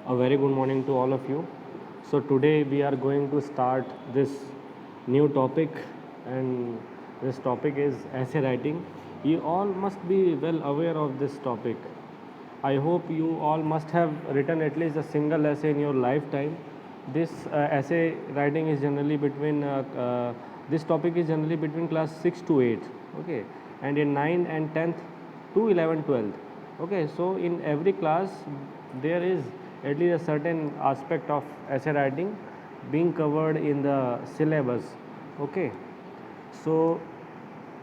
A very good morning to all of you. So today we are going to start this new topic, and this topic is essay writing. You all must be well aware of this topic. I hope you all must have written at least a single essay in your lifetime. This essay writing is generally between this topic is generally between class 6 to 8, okay, and in 9 and 10th to 11 12th. Okay, so in every class there is at least a certain aspect of essay writing being covered in the syllabus. Okay, so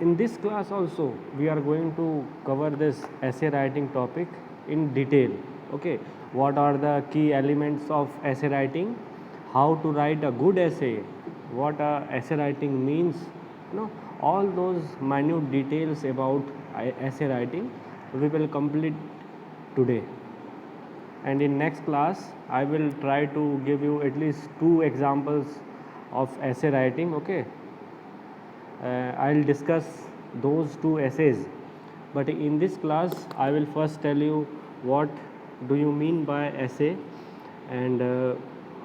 in this class also we are going to cover this essay writing topic in detail. Okay, what are the key elements of essay writing, how to write a good essay, what essay writing means, all those minute details about essay writing we will complete today. And in next class I will try to give you at least two examples of essay writing. Okay, I'll discuss those two essays, but in this class I will first tell you what do you mean by essay, and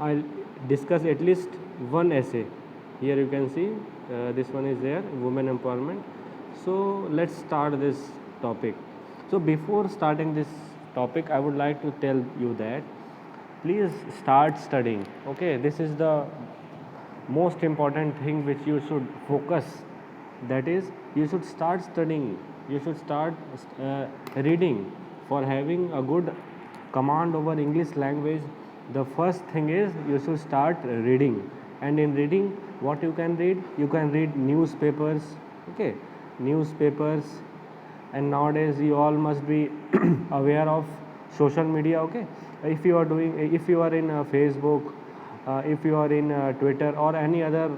I'll discuss at least one essay. Here you can see this one is there, women empowerment. So let's start this topic. So before starting this topic I would like to tell you that please start studying. Okay, this is the most important thing which you should focus, that is you should start studying, you should start reading. For having a good command over English language, the first thing is you should start reading. And in reading, what you can read, you can read newspapers. Okay, newspapers. And nowadays you all must be aware of social media. Okay, if you are doing, if you are in Facebook, if you are in Twitter or any other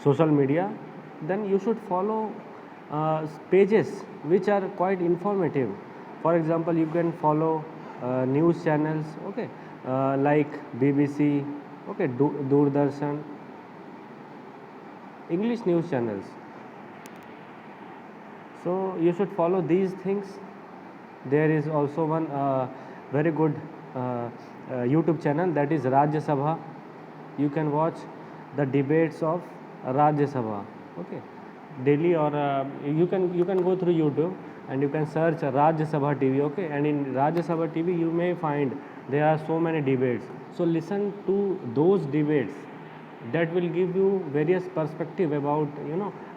social media, then you should follow pages which are quite informative. For example, you can follow news channels, okay, like BBC, okay, Doordarshan, English news channels. So you should follow these things. There is also one very good YouTube channel, that is Rajya Sabha. You can watch the debates of Rajya Sabha. Okay, daily, or you can go through YouTube and you can search Rajya Sabha TV. Okay, and in Rajya Sabha TV you may find there are so many debates. So listen to those debates. That will give you various perspective about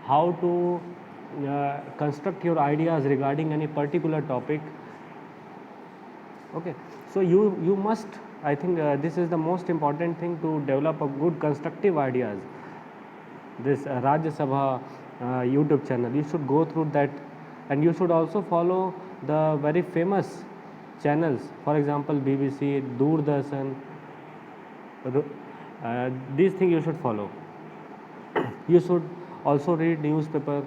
how to construct your ideas regarding any particular topic. Okay, so you must, I think this is the most important thing to develop a good constructive ideas. This Rajya Sabha YouTube channel, you should go through that, and you should also follow the very famous channels, for example BBC, Doordarshan. These things you should follow. You should also read newspaper,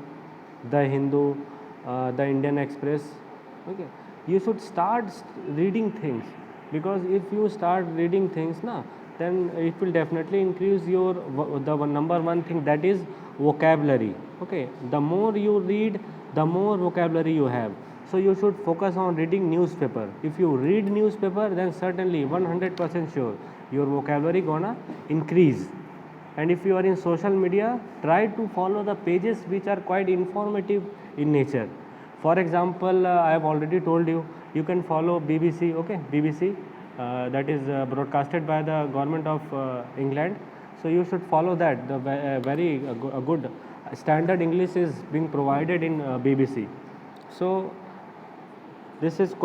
the Hindu, the Indian Express. Okay, you should start reading things, because if you start reading things then it will definitely increase your the number one thing, that is vocabulary. Okay, the more you read, the more vocabulary you have. So you should focus on reading newspaper. If you read newspaper, then certainly 100% sure your vocabulary gonna increase. And if you are in social media, try to follow the pages which are quite informative in nature. For example, I have already told you, you can follow BBC. Okay, BBC, that is broadcasted by the government of England. So you should follow that. The very good standard English is being provided in BBC. So this is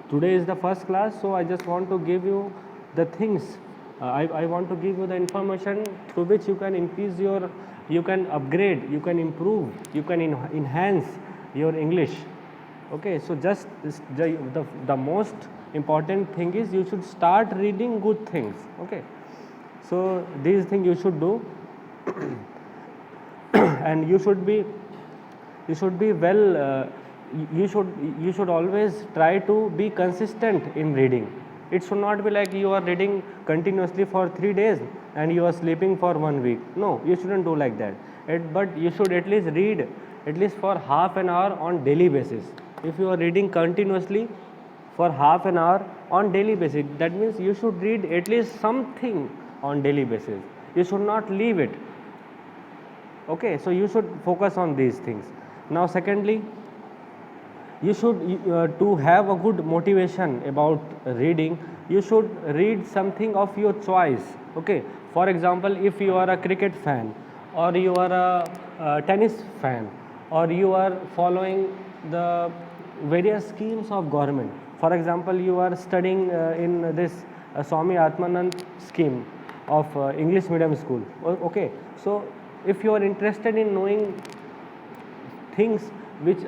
today is the first class, so I just want to give you the things. I want to give you the information through which you can increase your, you can upgrade, you can improve, you can enhance your English. Okay, so just the most important thing is you should start reading good things. Okay, so these things you should do and you should be well. You should always try to be consistent in reading. It should not be like you are reading continuously for 3 days and you are sleeping for 1 week. No, you shouldn't do like that. But you should at least read at least for half an hour on daily basis. If you are reading continuously for half an hour on daily basis. That means you should read at least something on daily basis. You should not leave it. Okay, so you should focus on these things. Now secondly, you should to have a good motivation about reading, you should read something of your choice. Okay, for example, if you are a cricket fan, or you are a tennis fan, or you are following the various schemes of government. For example, you are studying in this Swami Atmanand scheme of English medium school. Okay, so if you are interested in knowing things which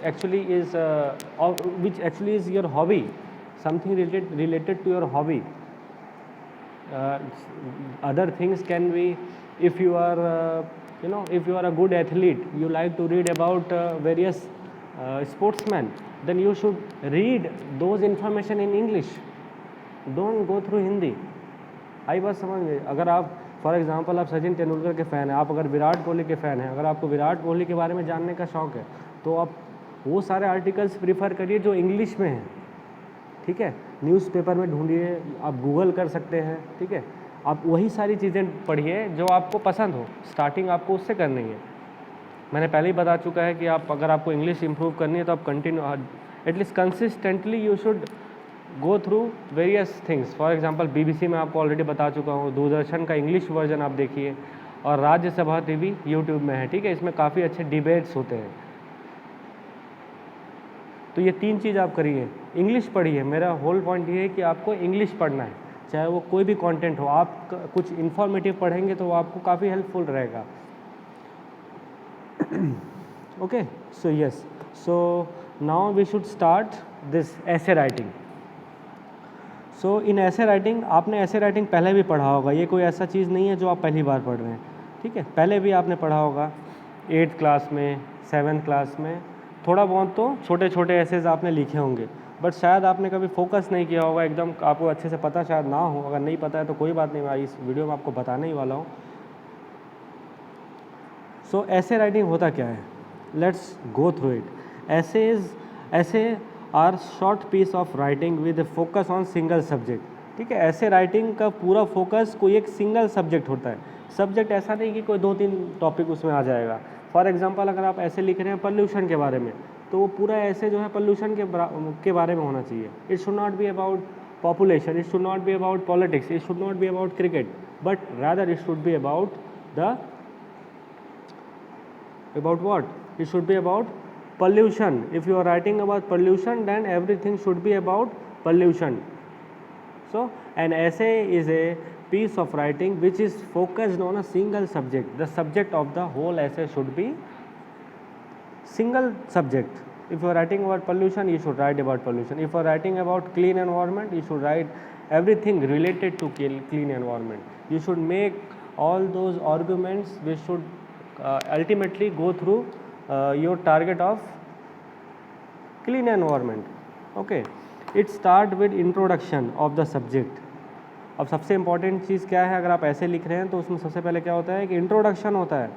actually is your hobby, something related to your hobby. Other things can be, if you are if you are a good athlete, you like to read about various sportsmen, then you should read those information in English. Don't go through Hindi. आई बात समझ में? अगर आप for example आप सचिन तेंदुलकर के fan हैं, आप अगर विराट कोहली के फ़ैन हैं, अगर आपको विराट कोहली के बारे में जानने का शौक़ है, तो आप वो सारे आर्टिकल्स प्रीफर करिए जो इंग्लिश में हैं. ठीक है, न्यूज़पेपर में ढूंढिए, आप गूगल कर सकते हैं. ठीक है, आप वही सारी चीज़ें पढ़िए जो आपको पसंद हो. स्टार्टिंग आपको उससे करनी है. मैंने पहले ही बता चुका है कि आप अगर आपको इंग्लिश इंप्रूव करनी है तो आप continue at least consistently you should go through various things. For example BBC में आपको ऑलरेडी बता चुका हूँ, दूरदर्शन का इंग्लिश वर्जन आप देखिए, और राज्यसभा TV यूट्यूब में है. ठीक है, इसमें काफ़ी अच्छे डिबेट्स होते हैं. तो ये 3 चीज़ आप करिए. इंग्लिश पढ़िए. मेरा होल पॉइंट ये है कि आपको इंग्लिश पढ़ना है, चाहे वो कोई भी कंटेंट हो. आप कुछ इन्फॉर्मेटिव पढ़ेंगे तो वो आपको काफ़ी हेल्पफुल रहेगा. Okay, so yes, so now we should start this essay writing. So in essay writing, आपने ऐसे राइटिंग पहले भी पढ़ा होगा. ये कोई ऐसा चीज़ नहीं है जो आप पहली बार पढ़ रहे हैं. ठीक है, पहले भी आपने पढ़ा होगा 8th क्लास में, 7th क्लास में. थोड़ा बहुत तो छोटे छोटे ऐसेज आपने लिखे होंगे, बट शायद आपने कभी फोकस नहीं किया होगा. एकदम आपको अच्छे से पता शायद ना हो. अगर नहीं पता है तो कोई बात नहीं, मैं इस वीडियो में आपको बताने ही वाला हूँ. सो ऐसे राइटिंग होता क्या है, let's go through it. Essay are short piece of writing with focus on single subject. ठीक है, ऐसे राइटिंग का पूरा फोकस कोई एक सिंगल सब्जेक्ट होता है. सब्जेक्ट ऐसा नहीं कि कोई 2-3 टॉपिक उसमें आ जाएगा. फॉर एग्जांपल, अगर आप ऐसे लिख रहे हैं पॉल्यूशन के बारे में, तो वो पूरा ऐसे जो है पॉल्यूशन के बारे में होना चाहिए. It should not be about population, it should not be about politics, it should not be about cricket, but rather it should be about what? It should be about pollution. If you are writing about pollution, then everything should be about pollution. So an essay is a piece of writing which is focused on a single subject. The subject of the whole essay should be single subject. If you are writing about pollution, you should write about pollution. If you are writing about clean environment, you should write everything related to clean environment. You should make all those arguments which should ultimately go through your target of clean environment. Okay, it start with introduction of the subject. अब सबसे important चीज़ क्या है, अगर आप ऐसे लिख रहे हैं तो उसमें सबसे पहले क्या होता है कि इंट्रोडक्शन होता है.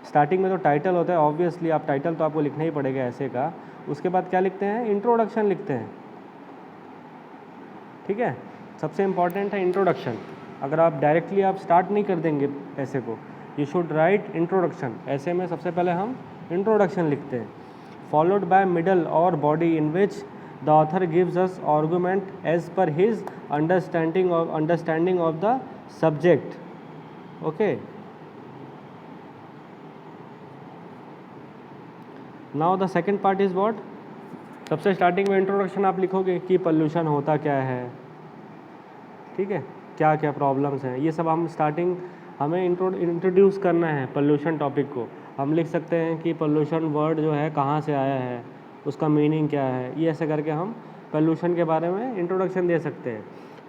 स्टार्टिंग में तो टाइटल होता है, ऑब्वियसली आप टाइटल तो आपको लिखना ही पड़ेगा ऐसे का. उसके बाद क्या लिखते हैं, इंट्रोडक्शन लिखते हैं. ठीक है, सबसे इम्पॉर्टेंट है इंट्रोडक्शन. अगर आप डायरेक्टली आप स्टार्ट नहीं कर देंगे ऐसे को, यू शुड राइट इंट्रोडक्शन. ऐसे में सबसे पहले हम इंट्रोडक्शन लिखते हैं, फॉलोड बाय मिडल और body in which the author gives us argument as per his understanding of the subject. Okay, now the second part is what. सबसे स्टार्टिंग में इंट्रोडक्शन आप लिखोगे कि पोल्यूशन होता क्या है. ठीक है, क्या क्या प्रॉब्लम्स हैं, ये सब हम स्टार्टिंग हमें इंट्रोड्यूस करना है पोल्यूशन टॉपिक को. हम लिख सकते हैं कि पोल्यूशन वर्ड जो है कहाँ से आया है, उसका मीनिंग क्या है. ये ऐसे करके हम पोल्यूशन के बारे में इंट्रोडक्शन दे सकते हैं.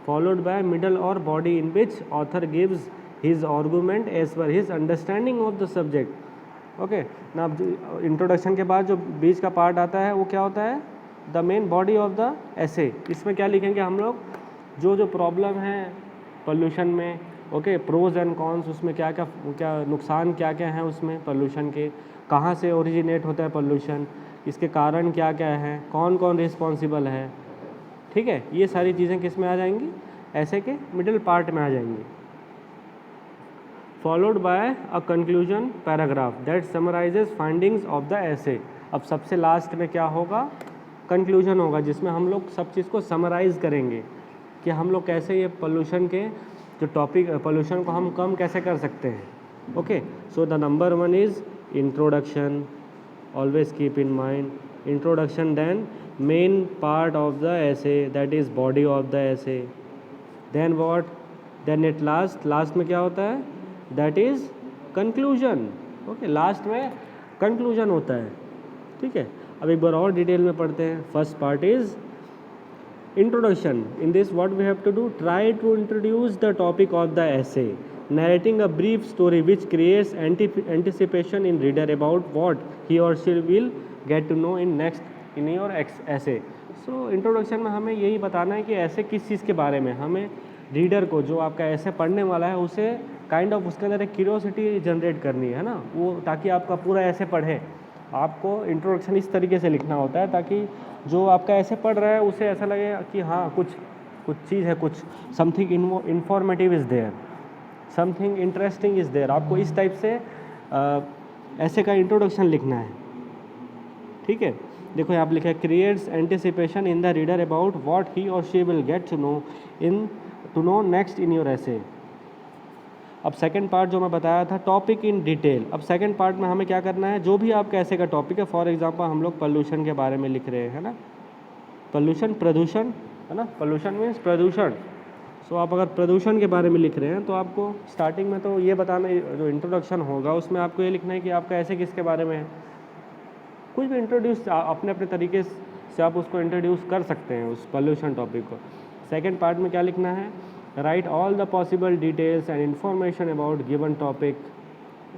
फॉलोड बाय मिडल और body in which author gives his argument as per his understanding of the subject. Okay, ना अब इंट्रोडक्शन के बाद जो बीच का पार्ट आता है वो क्या होता है, the main body of the essay. इसमें क्या लिखेंगे हम लोग, जो प्रॉब्लम है पोल्यूशन में. ओके, प्रोज एंड कॉन्स, उसमें क्या नुकसान क्या क्या हैं उसमें पोल्यूशन के, कहाँ से ओरिजिनेट होता है पोल्यूशन, इसके कारण क्या क्या हैं, कौन कौन रिस्पॉन्सिबल है. ठीक है, ये सारी चीज़ें किस में आ जाएंगी, ऐसे के मिडिल पार्ट में आ जाएंगी। Followed by a conclusion paragraph that summarises findings of the ऐसे। अब सबसे लास्ट में क्या होगा, कंक्लूजन होगा, जिसमें हम लोग सब चीज़ को समराइज करेंगे कि हम लोग कैसे ये पोल्यूशन के जो टॉपिक, पोल्यूशन को हम कम कैसे कर सकते हैं। Okay, so the number 1 is introduction, always keep in mind introduction, then main part of the essay, that is body of the essay, then what, then at last में क्या होता है, that is conclusion। Okay, last में conclusion होता है। ठीक है, अब एक बार और डिटेल में पढ़ते हैं। First part is introduction. In this what we have to do, try to introduce the topic of the essay, narrating a brief story which creates anticipation in reader about what he or she will get to know in next in your essay. So introduction में हमें यही बताना है कि ऐसे किस चीज़ के बारे में, हमें रीडर को जो आपका ऐसे पढ़ने वाला है उसे काइंड ऑफ उसके अंदर एक क्यूरियोसिटी जनरेट करनी है ना, वो ताकि आपका पूरा ऐसे पढ़े। आपको इंट्रोडक्शन इस तरीके से लिखना होता है ताकि जो आपका ऐसे पढ़ रहा है उसे ऐसा लगे कि हाँ कुछ चीज़ है, कुछ something informative is there, something interesting is there. आपको इस टाइप से ऐसे का इंट्रोडक्शन लिखना है। ठीक है, देखो यहाँ पर लिखा है creates anticipation in the reader about what he or she will get to know next in your essay. अब सेकंड पार्ट जो मैं बताया था, टॉपिक इन डिटेल। अब सेकंड पार्ट में हमें क्या करना है, जो भी आपका ऐसे का टॉपिक है, फॉर एग्जांपल हम लोग पोल्यूशन के बारे में लिख रहे हैं, है ना, पोल्यूशन, प्रदूषण, है ना, पोल्यूशन मीन्स प्रदूषण। सो आप अगर प्रदूषण के बारे में लिख रहे हैं तो आपको स्टार्टिंग में तो ये बताना, जो इंट्रोडक्शन होगा उसमें आपको ये लिखना है कि आपका ऐसे किसके बारे में है। कुछ भी इंट्रोड्यूस अपने अपने तरीके से आप उसको इंट्रोड्यूस कर सकते हैं उस पोल्यूशन टॉपिक को। सेकेंड पार्ट में क्या लिखना है, write all the possible details and information about given topic.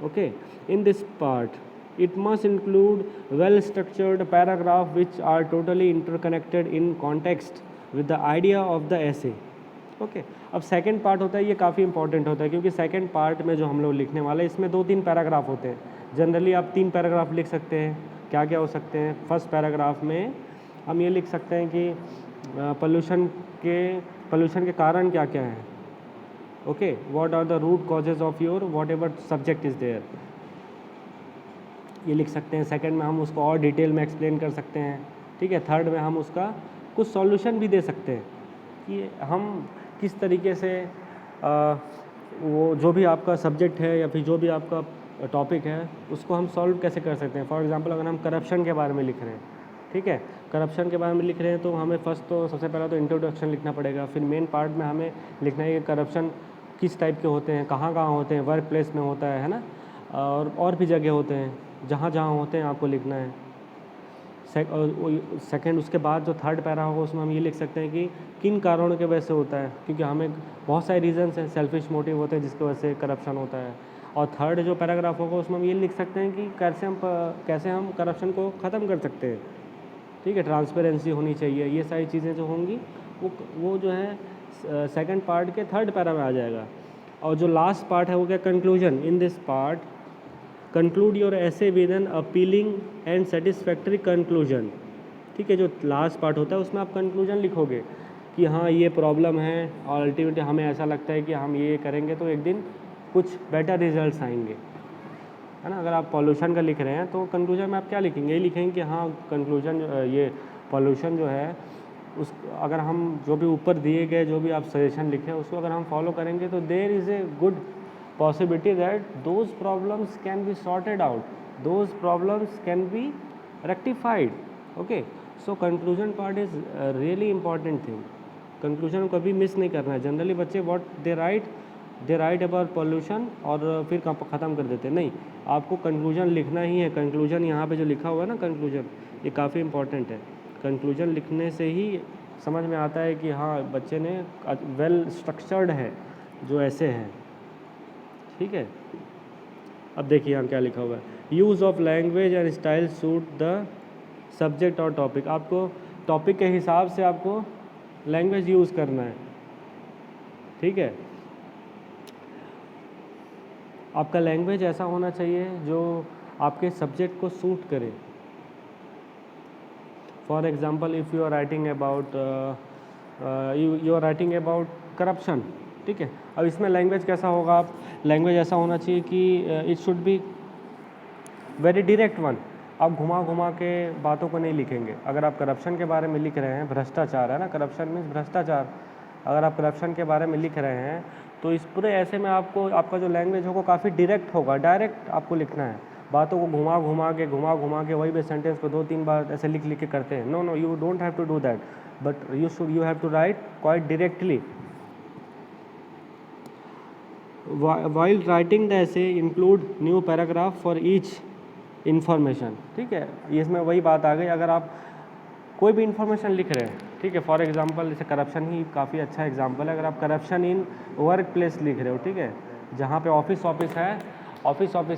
Okay, in this part it must include well structured paragraph which are totally interconnected in context with the idea of the essay. Okay, अब second part होता है, ये काफ़ी important होता है क्योंकि second part में जो हम लोग लिखने वाले हैं इसमें 2-3 पैराग्राफ होते हैं। जनरली आप 3 पैराग्राफ लिख सकते हैं। क्या क्या हो सकते हैं, फर्स्ट पैराग्राफ में हम ये लिख सकते हैं कि पोल्यूशन के कारण क्या क्या हैं। Okay, what are the root causes of your whatever subject is there, ये लिख सकते हैं। सेकंड में हम उसको और डिटेल में एक्सप्लेन कर सकते हैं। ठीक है, थर्ड में हम उसका कुछ सॉल्यूशन भी दे सकते हैं कि हम किस तरीके से वो जो भी आपका सब्जेक्ट है या फिर जो भी आपका टॉपिक है उसको हम सॉल्व कैसे कर सकते हैं। फॉर एग्जांपल अगर हम करप्शन के बारे में लिख रहे हैं, ठीक है, करप्शन के बारे में लिख रहे हैं तो हमें फर्स्ट तो सबसे पहला तो इंट्रोडक्शन लिखना पड़ेगा। फिर मेन पार्ट में हमें लिखना है कि करप्शन किस टाइप के होते हैं, कहाँ कहाँ होते हैं, वर्क प्लेस में होता है ना, और भी जगह होते हैं, जहाँ जहाँ होते हैं आपको लिखना है। सेकंड उसके बाद जो थर्ड पैरा होगा उसमें हम ये लिख सकते हैं कि किन कारणों की वजह से होता है, क्योंकि हमें बहुत सारे रीजंस हैं, सेल्फिश मोटिव होते हैं जिसकी वजह से करप्शन होता है। और थर्ड जो पैराग्राफ होगा उसमें हम ये लिख सकते हैं कि कैसे हम करप्शन को ख़त्म कर सकते हैं। ठीक है, ट्रांसपेरेंसी होनी चाहिए, ये सारी चीज़ें जो होंगी वो जो है सेकंड पार्ट के थर्ड पैरा में आ जाएगा। और जो लास्ट पार्ट है वो क्या, conclusion. In this part conclude your essay with an appealing and satisfactory conclusion. ठीक है, जो लास्ट पार्ट होता है उसमें आप कंक्लूजन लिखोगे कि हाँ ये प्रॉब्लम है और अल्टीमेटली हमें ऐसा लगता है कि हम ये करेंगे तो एक दिन कुछ बेटर रिजल्ट्स आएंगे, है ना। अगर आप पॉल्यूशन का लिख रहे हैं तो कंक्लूजन में आप क्या लिखेंगे, ये लिखेंगे कि हाँ कंक्लूजन ये पॉल्यूशन जो है उस अगर हम जो भी ऊपर दिए गए जो भी आप सजेशन लिखे उसको अगर हम फॉलो करेंगे तो there is a good possibility that those problems can be sorted out, those problems can be rectified. Okay, so conclusion part is a really important thing. conclusion को कभी मिस नहीं करना है। जनरली बच्चे what they write about pollution और फिर ख़त्म कर देते हैं। नहीं, आपको कंक्लूजन लिखना ही है। कंक्लूजन यहाँ पे जो लिखा हुआ है ना, कंक्लूजन, ये काफ़ी इंपॉर्टेंट है। कंक्लूजन लिखने से ही समझ में आता है कि हाँ बच्चे ने वेल स्ट्रक्चर्ड है जो ऐसे हैं। ठीक है, अब देखिए यहाँ क्या लिखा हुआ है, use of language and style suit the subject और टॉपिक। आपको टॉपिक के हिसाब से आपको लैंग्वेज यूज़ करना है। ठीक है, आपका लैंग्वेज ऐसा होना चाहिए जो आपके सब्जेक्ट को सूट करे। For example if you are writing about you are writing about corruption, ठीक है। अब इसमें लैंग्वेज कैसा होगा, आप लैंग्वेज ऐसा होना चाहिए कि it should be very direct one. आप घुमा घुमा के बातों को नहीं लिखेंगे। अगर आप करप्शन के बारे में लिख रहे हैं, भ्रष्टाचार है ना, करप्शन मीन्स भ्रष्टाचार, अगर आप करप्शन के बारे में लिख रहे हैं तो इस पूरे ऐसे में आपको आपका जो लैंग्वेज होगा काफ़ी डायरेक्ट होगा, डायरेक्ट आपको लिखना है। बातों को घुमा घुमा के वही भी सेंटेंस को 2-3 बार ऐसे लिख के करते हैं। No, you don't have to do that, but you have to write quite directly. While writing the essay include new paragraph for each information, ठीक है। इसमें वही बात आ गई, अगर आप कोई भी इन्फॉर्मेशन लिख रहे हैं, ठीक है, फॉर एग्जांपल जैसे करप्शन ही काफ़ी अच्छा एग्जांपल है। अगर आप करप्शन इन वर्क प्लेस लिख रहे हो, ठीक है, जहाँ पे ऑफिस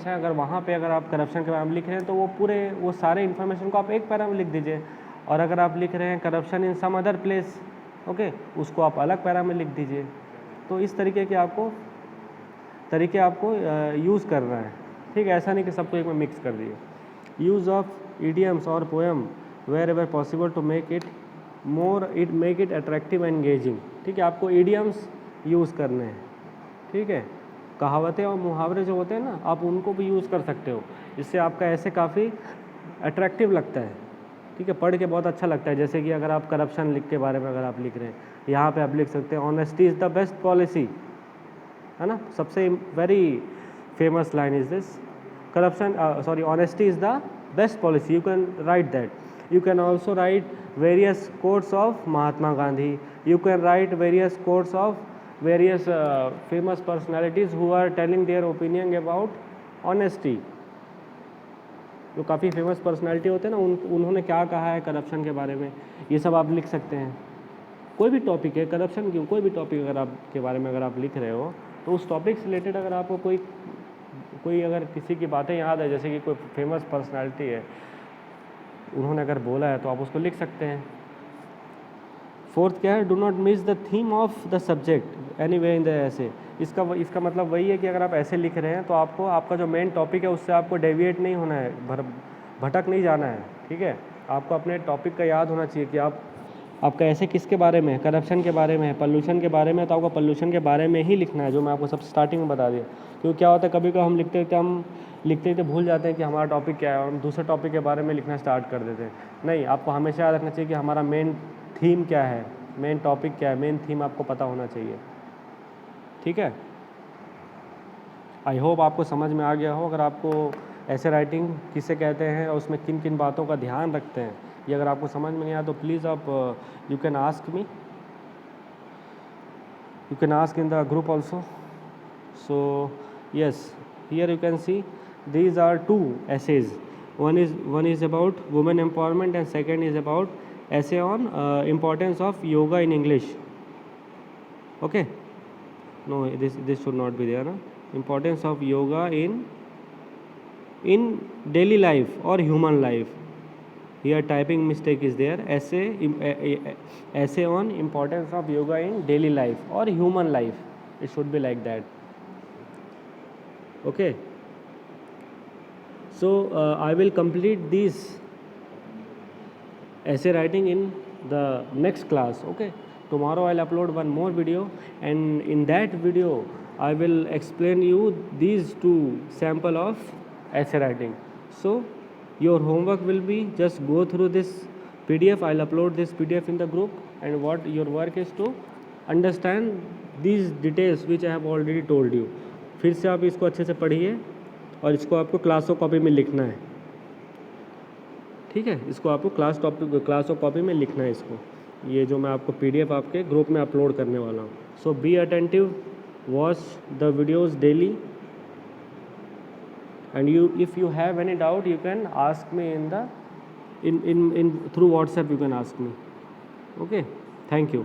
है, अगर वहाँ पे अगर आप करप्शन के बारे में लिख रहे हैं तो वो सारे इन्फॉर्मेशन को आप एक पैरा में लिख दीजिए। और अगर आप लिख रहे हैं corruption in some other place, okay, उसको आप अलग पैरा में लिख दीजिए। तो इस तरीके के तरीके आपको यूज़ करना है, ठीक है। ऐसा नहीं कि सबको एक में मिक्स कर दिए। यूज़ ऑफ ईडियम्स और poem wherever possible to make it attractive and engaging, ठीक है। आपको ईडियम्स यूज़ करने हैं, ठीक है। कहावतें और मुहावरे जो होते हैं ना, आप उनको भी यूज़ कर सकते हो, इससे आपका ऐसे काफ़ी अट्रैक्टिव लगता है, ठीक है, पढ़ के बहुत अच्छा लगता है। जैसे कि अगर आप करप्शन लिख के बारे में अगर आप लिख रहे हैं, यहाँ पे आप लिख सकते हैं honesty is the best policy, है ना, सबसे very famous line is this, honesty is the best policy, you can write that. You can also write various quotes of Mahatma Gandhi. You can write various quotes of various famous personalities who are telling their opinion about honesty. जो काफ़ी famous personality होते हैं ना, उन्होंने क्या कहा है corruption के बारे में, ये सब आप लिख सकते हैं। कोई भी टॉपिक है, करप्शन क्यों, कोई भी टॉपिक अगर आप के बारे में अगर आप लिख रहे हो तो उस टॉपिक से रिलेटेड अगर आपको कोई अगर किसी की बातें याद है, जैसे कि कोई फेमस पर्सनालिटी है, उन्होंने अगर बोला है तो आप उसको लिख सकते हैं। फोर्थ क्या है, do not miss the theme of the subject any way in the ऐसे। इसका मतलब वही है कि अगर आप ऐसे लिख रहे हैं तो आपका जो मेन टॉपिक है उससे आपको डेविएट नहीं होना है, भटक नहीं जाना है, ठीक है। आपको अपने टॉपिक का याद होना चाहिए कि आपका ऐसे किसके बारे में है, करप्शन के बारे में है, पॉल्यूशन के बारे में, तो आपको पॉल्यूशन के बारे में ही लिखना है, जो मैं आपको सब स्टार्टिंग में बता दिया। क्योंकि क्या होता है, कभी हम लिखते भूल जाते हैं कि हमारा टॉपिक क्या है और हम दूसरे टॉपिक के बारे में लिखना स्टार्ट कर देते हैं। नहीं, आपको हमेशा याद रखना चाहिए कि हमारा मेन थीम क्या है, मेन टॉपिक क्या है, मेन थीम आपको पता होना चाहिए, ठीक है। आई होप आपको समझ में आ गया हो। अगर आपको ऐसे राइटिंग किसे कहते हैं और उसमें किन किन बातों का ध्यान रखते हैं, ये अगर आपको समझ में नहीं आया तो प्लीज़ आप you can ask me, you can ask in the group also. So yes, here you can see these are two essays. One is about women empowerment and second is about essay on importance of yoga in English. Okay, no, this should not be there, no? Importance of yoga in daily life or human life. Here typing mistake is there. Essay on importance of yoga in daily life or human life. It should be like that. Okay. So I will complete this essay writing in the next class. Okay. Tomorrow I'll upload one more video, and in that video I will explain you these two sample of essay writing. So your homework will be just go through this PDF. I'll upload this PDF in the group, and what your work is to understand these details which I have already told you. फिर से आप इसको अच्छे से पढ़िए और इसको आपको क्लास ऑफ कॉपी में लिखना है, ठीक है। इसको आपको क्लास ऑफ कॉपी में लिखना है इसको, ये जो मैं आपको PDF आपके ग्रुप में अपलोड करने वाला हूँ। So be attentive, watch the videos daily, and if you have any doubt you can ask me in through WhatsApp, you can ask me. Okay, thank you.